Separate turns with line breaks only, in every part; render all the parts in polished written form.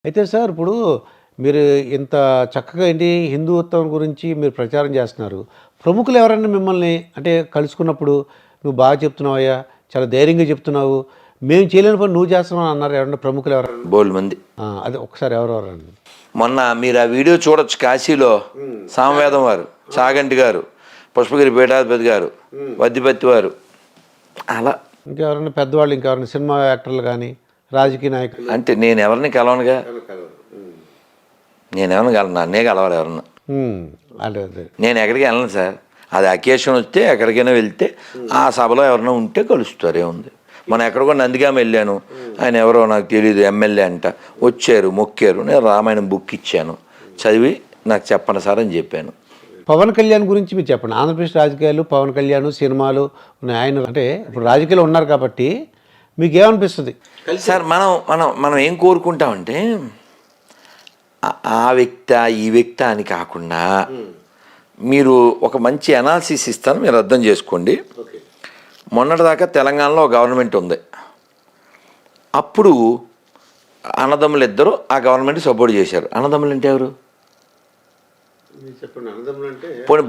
అయితే సార్ ఇప్పుడు మీరు ఇంత చక్కగా ఏంటి హిందుత్వం గురించి మీరు ప్రచారం చేస్తున్నారు. ప్రముఖులు ఎవరైనా మిమ్మల్ని అంటే కలుసుకున్నప్పుడు "నువ్వు బాగా చెప్తున్నావయ్యా, చాలా ధైర్యంగా చెప్తున్నావు. మేము చేయలేని పని నువ్వు చేస్తున్నావు" అన్నారు ఎవరైనా ప్రముఖులు ఎవరైనా?
బోల్డ్ మంది.
అదే ఒకసారి ఎవరెవరండి?
మొన్న మీరు ఆ వీడియో చూడొచ్చు. కాశీలో సామవేదం వారు, చాగంటి గారు, పుష్పగిరి పీఠాధిపతి గారు, వద్దిపత్తి వారు, అలా
ఇంకెవరైనా పెద్దవాళ్ళు ఇంకెవరైనా సినిమా యాక్టర్లు కానీ రాజకీయ నాయకులు?
అంటే నేను ఎవరిని కలవనుగా. నేను ఎవరిని నన్నే కలవాలి ఎవరన్నా.
అదే అదే
నేను ఎక్కడికి వెళ్ళను సార్. అది అకేషన్ వస్తే ఎక్కడికైనా వెళ్తే ఆ సభలో ఎవరైనా ఉంటే కలుస్తారు. ఏముంది, మనం ఎక్కడికో నందిగామ వెళ్ళాను, ఆయన ఎవరో నాకు తెలియదు, ఎమ్మెల్యే అంట, వచ్చారు, మొక్కారు, నేను రామాయణం బుక్ ఇచ్చాను, చదివి నాకు చెప్పండి సార్ అని చెప్పాను.
పవన్ కళ్యాణ్ గురించి మీరు చెప్పండి. ఆంధ్రప్రదేశ్ రాజకీయాలు, పవన్ కళ్యాణ్ సినిమాలు ఉన్నాయి. ఆయన అంటే ఇప్పుడు రాజకీయాలు ఉన్నారు కాబట్టి మీకు ఏమనిపిస్తుంది
సార్? మనం ఏం కోరుకుంటామంటే ఆ వ్యక్తి ఈ వ్యక్తి అని కాకుండా మీరు ఒక మంచి అనాలిసిస్ ఇస్తాను, మీరు అర్థం చేసుకోండి. మొన్నటిదాకా తెలంగాణలో గవర్నమెంట్ ఉంది. అప్పుడు అన్నదమ్ములు ఇద్దరు ఆ గవర్నమెంట్ సపోర్ట్ చేశారు. అన్నదమ్ములు అంటే ఎవరు? పోనీ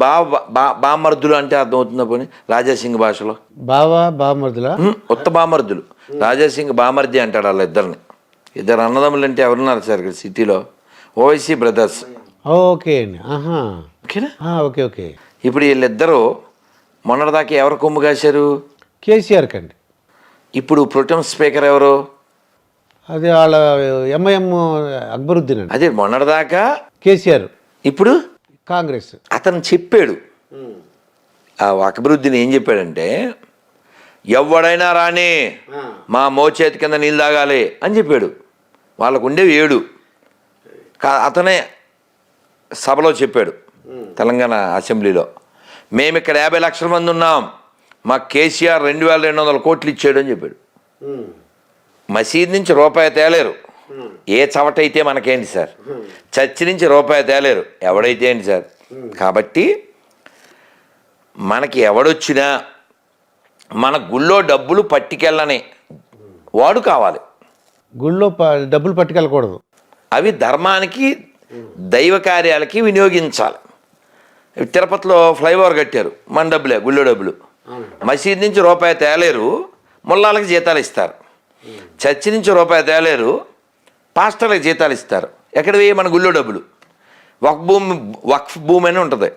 బామర్దులు అంటే అర్థమవుతుందా? పోనీ రాజాసింగ్ భాషలో
బామర్దులా?
ఉత్త బామర్దులు. రాజాసింగ్ బామర్ది అంటాడు వాళ్ళ ఇద్దరిని. ఇద్దరు అన్నదమ్ములు అంటే ఎవరున్నారు సార్ ఇక్కడ సిటీలో? ఓవైసీ బ్రదర్స్.
ఓకే అండి.
ఓకేనా?
Okay okay.
ఇప్పుడు వీళ్ళిద్దరూ మొన్నటిదాకా ఎవరు కొమ్ము కాశారు?
కేసీఆర్ కండి.
ఇప్పుడు ప్రొటెం స్పీకర్ ఎవరు?
అది వాళ్ళ ఎంఐఎం అక్బరుద్దీన్ అండి.
అదే మొన్నటిదాకా
కేసీఆర్,
ఇప్పుడు
కాంగ్రెస్.
అతను చెప్పాడు, ఆ అక్బరుద్దీన్ ఏం చెప్పాడంటే, ఎవడైనా రాని మా మోచేతి కింద నీళ్ళు తాగాలి అని చెప్పాడు. వాళ్ళకు ఉండేవి 7. అతనే సభలో చెప్పాడు తెలంగాణ అసెంబ్లీలో, మేము ఇక్కడ 50 లక్షల మంది ఉన్నాం, మా కేసీఆర్ 2200 కోట్లు ఇచ్చాడు అని చెప్పాడు. మసీద్ నుంచి రూపాయి తేలేరు, ఏ చవటైతే మనకేంటి సార్? చర్చి నుంచి రూపాయి తేలేరు, ఎవడైతే ఏంటి సార్? కాబట్టి మనకి ఎవడొచ్చినా మన గుళ్ళో డబ్బులు పట్టుకెళ్ళని వాడు కావాలి.
గుళ్ళో డబ్బులు పట్టుకెళ్ళకూడదు.
అవి ధర్మానికి, దైవ కార్యాలకి వినియోగించాలి. తిరుపతిలో ఫ్లైఓవర్ కట్టారు, మన డబ్బులే, గుళ్ళో డబ్బులు. మసీద్ నుంచి రూపాయి తేలేరు, ముల్లాలకు జీతాలు ఇస్తారు. చర్చి నుంచి రూపాయి తేలేరు, పాస్టర్లకు జీతాలు ఇస్తారు. ఎక్కడివి? మన గుళ్ళో డబ్బులు. వక్ఫ్ భూమి అని ఉంటుంది,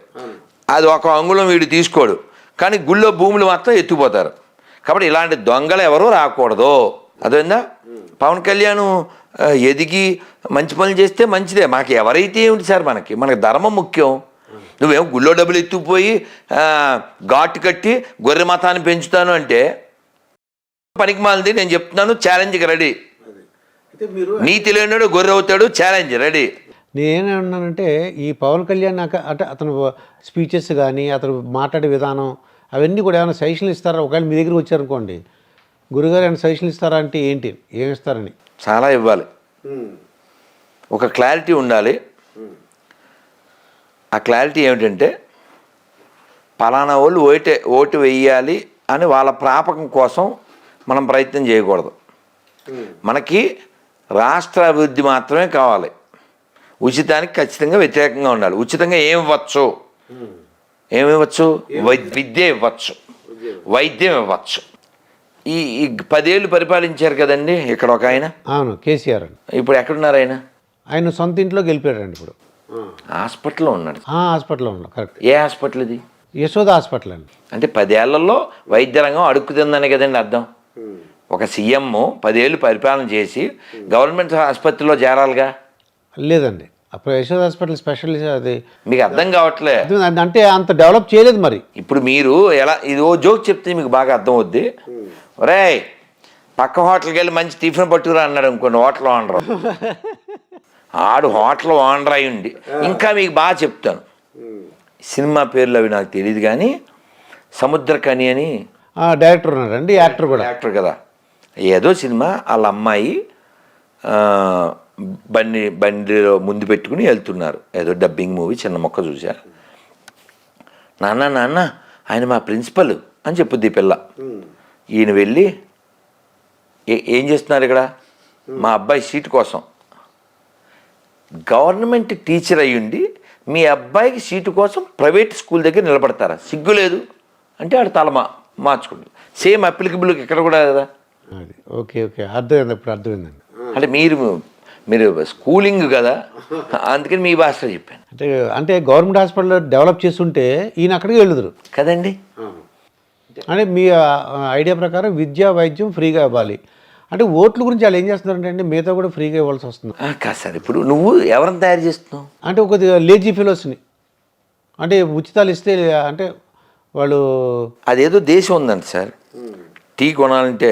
అది ఒక అంగుళం వీడు తీసుకోడు, కానీ గుళ్ళో భూములు మాత్రం ఎత్తుకుపోతారు. కాబట్టి ఇలాంటి దొంగలు ఎవరూ రాకూడదు. అదేందా? పవన్ కళ్యాణ్ ఎదిగి మంచి పనులు చేస్తే మంచిదే, మాకు ఎవరైతే ఏమిటి సార్? మనకి ధర్మం ముఖ్యం. నువ్వేమో గుళ్ళో డబ్బులు ఎత్తుకుపోయి ఘాటు కట్టి గొర్రె మతాన్ని పెంచుతాను అంటే పనికి మాలింది. నేను చెప్తున్నాను, ఛాలెంజ్కి రెడీ. నీతి లేనివాడు గొర్రె అవుతాడు, ఛాలెంజ్ రెడీ.
నేనేమన్నానంటే ఈ పవన్ కళ్యాణ్ అంటే అతను స్పీచెస్ కానీ అతను మాట్లాడే విధానం అవన్నీ కూడా ఏమైనా సజెషన్లు ఇస్తారా? ఒకవేళ మీ దగ్గరికి వచ్చారనుకోండి, గురుగారు ఏమైనా సజెషన్లు ఇస్తారా అంటే ఏంటి, ఏమి ఇస్తారని?
చాలా ఇవ్వాలి. ఒక క్లారిటీ ఉండాలి. ఆ క్లారిటీ ఏమిటంటే, పలానా వాళ్ళు ఓటు వేయాలి అని వాళ్ళ ప్రాపకం కోసం మనం ప్రయత్నం చేయకూడదు. మనకి రాష్ట్ర అభివృద్ధి మాత్రమే కావాలి. ఉచితానికి ఖచ్చితంగా వ్యతిరేకంగా ఉండాలి. ఉచితంగా ఏమివ్వచ్చు? విద్య ఇవ్వచ్చు, వైద్యం ఇవ్వచ్చు. ఈ 10 ఏళ్ళు పరిపాలించారు కదండి ఇక్కడ ఒక ఆయన.
అవును, కేసీఆర్.
ఇప్పుడు ఎక్కడున్నారు ఆయన?
ఆయన సొంత ఇంట్లో గెలిపాడండి. ఇప్పుడు
హాస్పిటల్లో ఉన్నాడు.
హాస్పిటల్లో ఉన్నాడు. కరెక్ట్.
ఏ హాస్పిటల్ ఇది?
యశోద హాస్పిటల్ అండి.
అంటే 10 ఏళ్లలో వైద్య రంగం అడుక్కుతుందని కదండి అర్థం. ఒక సీఎం 10 ఏళ్ళు పరిపాలన చేసి గవర్నమెంట్ ఆసుపత్రిలో చేరాలిగా.
లేదండి, అప్పుడు యశోద హాస్పిటల్ స్పెషలిస్ట్. అది
మీకు అర్థం కావట్లే.
అంటే అంత డెవలప్ చేయలేదు మరి.
ఇప్పుడు మీరు ఎలా ఇది ఓ జోక్ చెప్తే మీకు బాగా అర్థం అవుద్ది. ఒరే, పక్క హోటల్కి వెళ్ళి మంచి టిఫిన్ పట్టుకురా అన్నాడు అనుకోండి హోటల్ ఓనర్. ఆడు హోటల్ ఓనర్ అయి ఉండి ఇంకా మీకు బాగా చెప్తాను. సినిమా పేర్లు అవి నాకు తెలియదు కానీ సముద్రకని అని
డైరెక్టర్ ఉన్నారండి, యాక్టర్ కూడా.
యాక్టర్ కదా. ఏదో సినిమా వాళ్ళ అమ్మాయి బండిలో ముందు పెట్టుకుని వెళ్తున్నారు, ఏదో డబ్బింగ్ మూవీ, చిన్న మొక్క చూసా. నాన్న ఆయన మా ప్రిన్సిపల్ అని చెప్పుద్ది ఈ పిల్ల. ఈయన వెళ్ళి ఏం చేస్తున్నారు ఇక్కడ? మా అబ్బాయి సీటు కోసం గవర్నమెంట్ టీచర్ అయ్యుండి మీ అబ్బాయికి సీటు కోసం ప్రైవేట్ స్కూల్ దగ్గర నిలబడతారా? సిగ్గు లేదు అంటే ఆడు తల మార్చుకుంటాడు. సేమ్ అప్లికబుల్ ఇక్కడ కూడా కదా.
అది ఓకే ఓకే, అర్థమైంది, ఇప్పుడు అర్థమైందండి.
అంటే మీరు స్కూలింగ్ కదా, అందుకని మీ భాషలో చెప్పాను.
అంటే అంటే గవర్నమెంట్ హాస్పిటల్ డెవలప్ చేస్తుంటే ఈయన అక్కడికి వెళ్ళుదురు
కదండి.
అంటే మీ ఐడియా ప్రకారం విద్య వైద్యం ఫ్రీగా ఇవ్వాలి అంటే ఓట్ల గురించి వాళ్ళు ఏం చేస్తున్నారంటే అండి మిగతా కూడా ఫ్రీగా ఇవ్వాల్సి వస్తుంది.
కాదు సార్, ఇప్పుడు నువ్వు ఎవరిని తయారు చేస్తున్నావు
అంటే ఒక లేజీ ఫెలోస్ని అంటే ఉచితాలు ఇస్తే అంటే వాళ్ళు
అదేదో దేశం ఉందండి సార్. టీ కొనాలంటే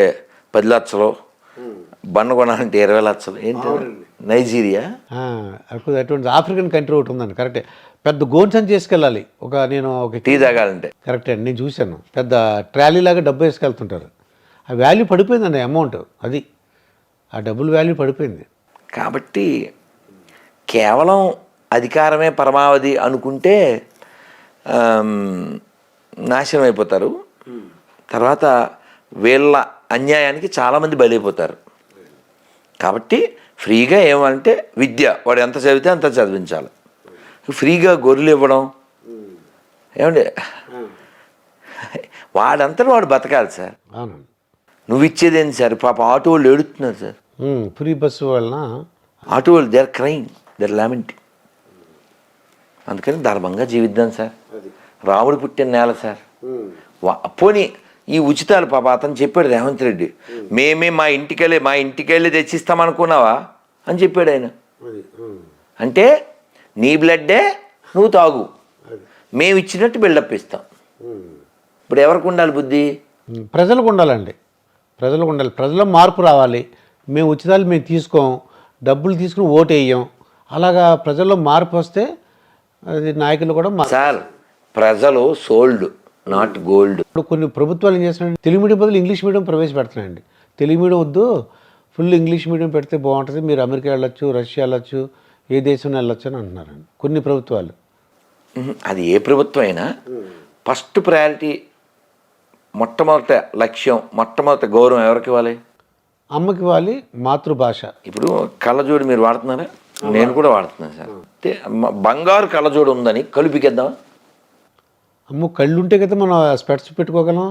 10 లక్షలు, బండ కొనాలంటే 20 లక్షలు. ఏంటి నైజీరియా?
అటువంటి ఆఫ్రికన్ కంట్రీ ఒకటి ఉందండి, కరెక్టే. పెద్ద గోన్స్ అని చేసుకెళ్ళాలి. నేను ఒక
టీ తాగాలంటే
కరెక్టే అండి, నేను చూశాను. పెద్ద ట్రాలీ లాగా డబ్బు వేసుకెళ్తుంటారు. ఆ వాల్యూ పడిపోయిందండి, అమౌంట్ అది, ఆ డబ్బుల వాల్యూ పడిపోయింది.
కాబట్టి కేవలం అధికారమే పరమావధి అనుకుంటే నాశనం అయిపోతారు. తర్వాత వీళ్ళ అన్యాయానికి చాలామంది బలైపోతారు. కాబట్టి ఫ్రీగా ఏమంటే విద్య, వాడు ఎంత చదివితే అంత చదివించాలి. ఫ్రీగా గొర్రెలు ఇవ్వడం ఏమండి, వాడంతా వాడు బతకాలి సార్.
అవునండి.
నువ్వు ఇచ్చేదేంటి సార్? పాప ఆటో వాళ్ళు ఏడుతున్నారు సార్.
ఫ్రీ బస్సు వలన
ఆటో వాళ్ళు they are crime, they are lamenting. అందుకని ధర్మంగా జీవిద్దాం సార్. రాముడు పుట్టిన నేల సార్. పోనీ ఈ ఉచితాలు పాప అతను చెప్పాడు రేవంత్ రెడ్డి, మేమే మా ఇంటికెళ్ళి తెచ్చిస్తామనుకున్నావా అని చెప్పాడు ఆయన. అంటే నీ బ్లడ్డే నువ్వు తాగు, మేము ఇచ్చినట్టు బిల్డప్ ఇస్తాం. ఇప్పుడు ఎవరికి ఉండాలి బుద్ధి?
ప్రజలకు ఉండాలండి, ప్రజలకు ఉండాలి. ప్రజల్లో మార్పు రావాలి. మేము ఉచితాలు మేము తీసుకోం, డబ్బులు తీసుకుని ఓటు వేయం. అలాగా ప్రజల్లో మార్పు వస్తే అది నాయకులు కూడా
సార్, ప్రజలు సోల్డ్ నాట్ గోల్డ్.
ఇప్పుడు కొన్ని ప్రభుత్వాలు ఏం చేస్తున్నాయండి, తెలుగు మీడియం బదులు ఇంగ్లీష్ మీడియం ప్రవేశపెడుతున్నాయండి. తెలుగు మీడియం వద్దు, ఫుల్ ఇంగ్లీష్ మీడియం పెడితే బాగుంటుంది, మీరు అమెరికా వెళ్ళొచ్చు, రష్యా వెళ్ళొచ్చు, ఏ దేశం వెళ్ళొచ్చు అని అంటున్నారండి కొన్ని ప్రభుత్వాలు.
అది ఏ ప్రభుత్వం అయినా ఫస్ట్ ప్రయారిటీ, మొట్టమొదటి లక్ష్యం, మొట్టమొదటి గౌరవం ఎవరికి ఇవ్వాలి?
అమ్మకి ఇవ్వాలి, మాతృభాష.
ఇప్పుడు కళ్ళజోడు మీరు వాడుతున్నారా? నేను కూడా వాడుతున్నాను సార్. అంటే బంగారు కళ్ళజోడు ఉందని కలుపికేద్దామా?
అమ్మ కళ్ళు ఉంటే కదా మనం స్పెట్స్ పెట్టుకోగలం.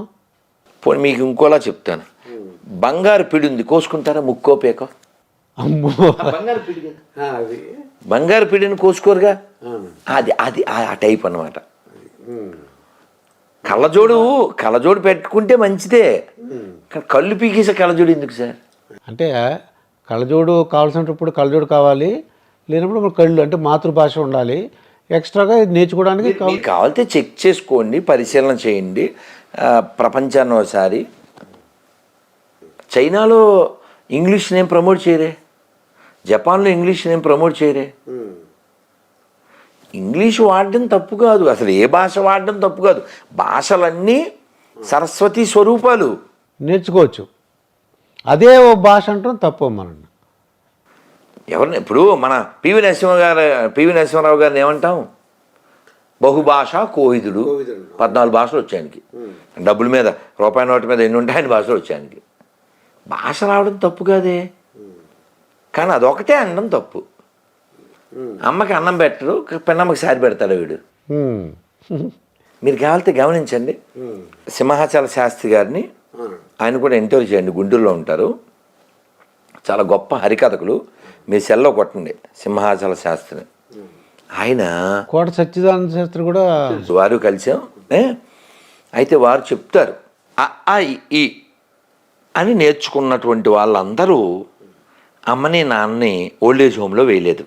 పోనీ మీకు ఇంకోలా చెప్తాను, బంగారు పిడి ఉంది, కోసుకుంటారా? ముక్కో పేకో?
అమ్మో,
బంగారు పిడిని కోసుకోరుగా. అది అది ఆ టైప్ అన్నమాట. కళ్ళజోడు పెట్టుకుంటే మంచిదే, కళ్ళు పీకేసే కళ్ళజోడు ఎందుకు సార్?
అంటే కళ్ళజోడు కావాల్సినప్పుడు కళ్ళజోడు కావాలి, లేనప్పుడు మన కళ్ళు అంటే మాతృభాష ఉండాలి. ఎక్స్ట్రాగా నేర్చుకోవడానికి
కావాలితే చెక్ చేసుకోండి, పరిశీలన చేయండి ప్రపంచాన్ని ఒకసారి. చైనాలో ఇంగ్లీష్ నేమ్ ప్రమోట్ చేయరే, జపాన్లో ఇంగ్లీష్ నేమ్ ప్రమోట్ చేయరే. ఇంగ్లీష్ వాడడం తప్పు కాదు, అసలు ఏ భాష వాడడం తప్పు కాదు. భాషలన్నీ సరస్వతి స్వరూపాలు,
నేర్చుకోవచ్చు. అదే ఓ భాష అంటాం తప్పు మనం.
ఎవరిని ఇప్పుడు మన పివి నరసింహారావు గారిని ఏమంటాం? బహుభాషా కోవిదుడు. 14 భాషలు వచ్చాయనికి. డబ్బుల మీద, రూపాయి నోటు మీద ఎన్ని ఉంటాయి, 5 భాషలు వచ్చాయనికి. భాష రావడం తప్పు కాదే, కానీ అదొకటే అనడం తప్పు. అమ్మకి అన్నం పెట్టడు, పెన్నమ్మకి సారి పెడతాడు వీడు. మీరు కావాలితే గమనించండి, సింహాచల శాస్త్రి గారిని, ఆయన కూడా ఇంటర్వ్యూ చేయండి, గుంటూరులో ఉంటారు. చాలా గొప్ప హరికథకులు. మీరు సెల్లో కొట్టండి సింహాచల శాస్త్రిని. ఆయన
కోట సచ్చిదానంద శాస్త్రి కూడా
వారు కలిసాం. అయితే వారు చెప్తారు అ ఈ అని నేర్చుకున్నటువంటి వాళ్ళందరూ అమ్మని నాన్నని ఓల్డేజ్ హోమ్లో వేయలేదు.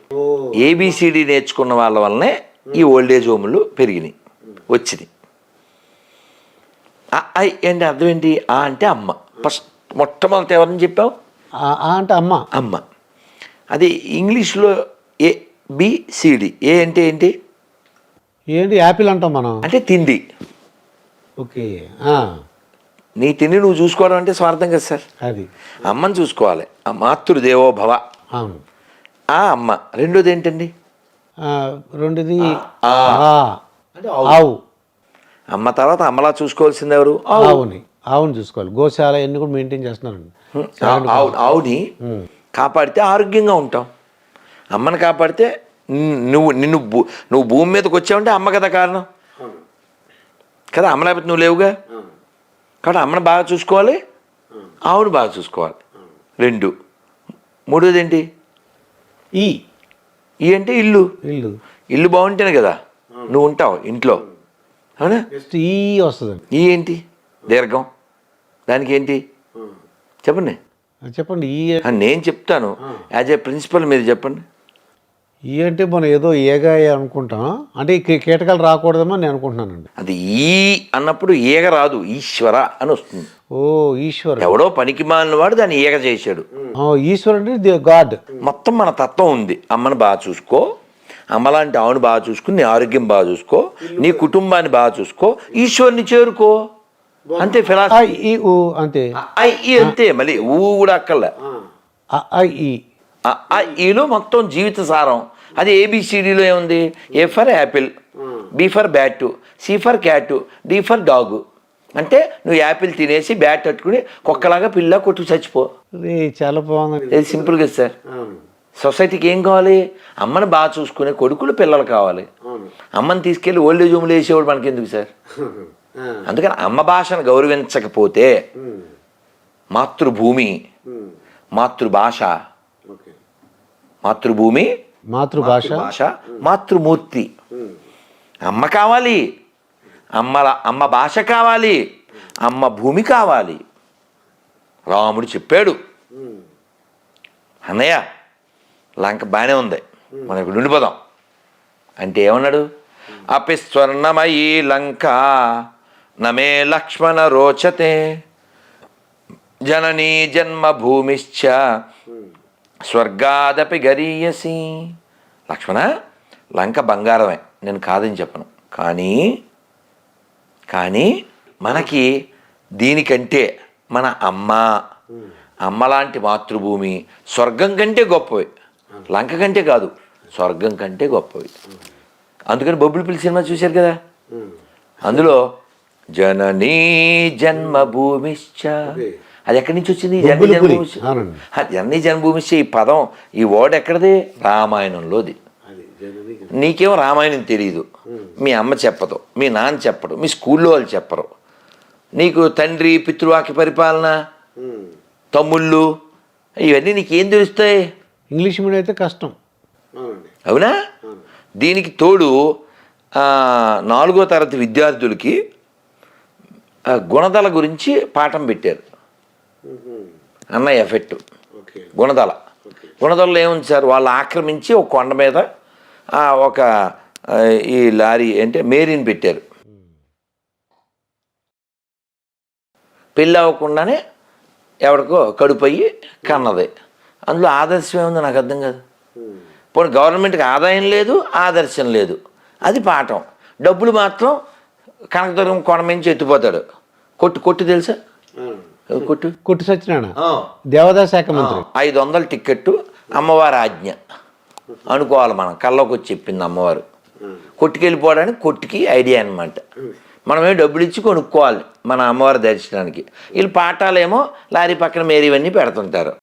ఏబిసిడి నేర్చుకున్న వాళ్ళ వల్లనే ఈ ఓల్డేజ్ హోమ్లు పెరిగినాయి, వచ్చినాయి. ఐ అంటే అర్థం ఏంటి? ఆ అంటే అమ్మ. ఫస్ట్ మొట్టమొదటి ఎవరని చెప్పావు?
అంటే అమ్మ.
అమ్మ. అది ఇంగ్లీష్లో ఏబిసిడి. ఏ అంటే ఏంటి?
ఏంటి? యాపిల్ అంటాం మనం, అంటే
తిండి.
ఓకే.
నీ తిండి నువ్వు చూసుకోవడం అంటే స్వార్థం కదా సార్.
అది
అమ్మని చూసుకోవాలి. ఆ మాతృదేవో భవ.
అవును.
ఆ అమ్మ. రెండోది ఏంటండి?
రెండోది ఆవు.
అమ్మ తర్వాత అమ్మలా చూసుకోవాల్సింది ఎవరు?
ఆవుని చూసుకోవాలి. గోశాల ఎన్ని కూడా మెయింటైన్ చేస్తున్నారండి.
ఆవుని కాపాడితే ఆరోగ్యంగా ఉంటాం. అమ్మని కాపాడితే నువ్వు భూమి మీదకి వచ్చావంటే అమ్మ కదా కారణం కదా. అమ్మ లేకపోతే నువ్వు లేవుగా. కాబట్టి అమ్మని బాగా చూసుకోవాలి, ఆవును బాగా చూసుకోవాలి. 2. మూడోది ఏంటి? ఈ అంటే ఇల్లు. ఇల్లు బాగుంటేనే కదా నువ్వు ఉంటావు ఇంట్లో, అవునా?
ఈ వస్తుంది.
ఈ ఏంటి? దీర్ఘం. దానికి ఏంటి చెప్పండి.
చెప్పండి. ఈ
నేను చెప్తాను యాజ్ ఏ ప్రిన్సిపల్, మీరు చెప్పండి.
ఈ అంటే మనం ఏదో ఏగా అనుకుంటాం, అంటే ఈ కీటకాలు రాకూడదేమో నేను అనుకుంటున్నానండి.
అది ఈ అన్నప్పుడు ఈగ రాదు, ఈశ్వర అని వస్తుంది.
ఓ ఈశ్వర్.
ఎవడో పనికి మాలిన వాడు దాన్ని ఈగ చేశాడు.
ఈశ్వర్ అంటే గాడ్.
మొత్తం మన తత్వం ఉంది. అమ్మని బాగా చూసుకో, అమ్మలాంటి ఆవును బాగా చూసుకుని, నీ ఆరోగ్యం బాగా చూసుకో, నీ కుటుంబాన్ని బాగా చూసుకో, ఈశ్వరుని చేరుకో. అంతే ఫిలాసఫీ.
అంతే.
అంతే. మళ్ళీ ఊ కూడా అక్కర్లే. ఈలో మొత్తం జీవిత సారం. అది ఏబిసిడిలో ఏముంది? A for apple, B for bat, C for cat, D for dog. అంటే నువ్వు యాపిల్ తినేసి బ్యాట్ కట్టుకుని కుక్కలాగా పిల్ల కొట్టు చచ్చిపో.
చాలా బాగుంది.
ఇది సింపుల్గా సార్. సొసైటీకి ఏం కావాలి? అమ్మని బాగా చూసుకునే కొడుకులు, పిల్లలు కావాలి. అమ్మని తీసుకెళ్ళి ఓల్డేజ్ హోమ్లో వేసేవాడు మనకి ఎందుకు సార్? అందుకని అమ్మ భాషను గౌరవించకపోతే మాతృభూమి, మాతృభాష, మాతృభూమి,
మాతృభాష,
మాతృమూర్తి. అమ్మ కావాలి, అమ్మ భాష కావాలి, అమ్మ భూమి కావాలి. రాముడు చెప్పాడు. అన్నయ్య లంక బాగానే ఉంది, మనం ఇప్పుడు ఉండిపోదాం అంటే ఏమన్నాడు? అపి స్వర్ణమయీ లంక నమే లక్ష్మణ రోచతే జననీ జన్మభూమిశ్చ స్వర్గాదపి గరీయసి. లక్ష్మణ, లంక బంగారమే, నేను కాదని చెప్పను. కానీ మనకి దీనికంటే మన అమ్మ లాంటి మాతృభూమి స్వర్గం కంటే గొప్పవి. లంక కంటే కాదు, స్వర్గం కంటే గొప్పవి. అందుకని బొబ్బులిపిల్లి సినిమా చూశారు కదా, అందులో జననీ జన్మభూమిశ్చ, అది ఎక్కడి నుంచి వచ్చింది? జననీ జన్మభూమిశ్చ. జననీ జన్మభూమిశ్చ ఈ పదం, ఈ వర్డ్ ఎక్కడిది? రామాయణంలోది. నీకేమో రామాయణం తెలియదు, మీ అమ్మ చెప్పదు, మీ నాన్న చెప్పడు, మీ స్కూల్లో వాళ్ళు చెప్పరు. నీకు తండ్రి, పితృవాక్య పరిపాలన, తమ్ముళ్ళు, ఇవన్నీ నీకేం తెలుస్తాయి?
ఇంగ్లీష్ మీడియం అయితే కష్టం,
అవునా? దీనికి తోడు 4వ తరగతి విద్యార్థులకి గుణదల గురించి పాఠం పెట్టారు. అన్న ఎఫెక్ట్ గుణదలలో ఏముంది సార్? వాళ్ళు ఆక్రమించి ఒక కొండ మీద ఒక ఈ లారీ అంటే మేరీని పెట్టారు. పెళ్ళి అవ్వకుండానే ఎవరికో కడుపయ్యి కన్నది. అందులో ఆదర్శం ఏముందో నాకు అర్థం కాదు. పోనీ గవర్నమెంట్కి ఆదాయం లేదు, ఆదర్శం లేదు, అది పాఠం. డబ్బులు మాత్రం కనకదుర్గం కొండ నుంచి ఎత్తిపోతాడు. కొట్టు తెలుసా?
కొట్టు సత్యనారాయణ, దేవాదాయ శాఖ మంత్రి.
500 టిక్కెట్టు, అమ్మవారి ఆజ్ఞ అనుకోవాలి. మనం కల్లోకి వచ్చి చెప్పింది అమ్మవారు. కొట్టుకెళ్ళిపోవడానికి కొట్టుకి ఐడియా అనమాట. మనమే డబ్బులు ఇచ్చి కొనుక్కోవాలి మన అమ్మవారి దర్శనానికి. వీళ్ళు పాఠాలేమో లారీ పక్కన మేరీ ఇవన్నీ పెడుతుంటారు.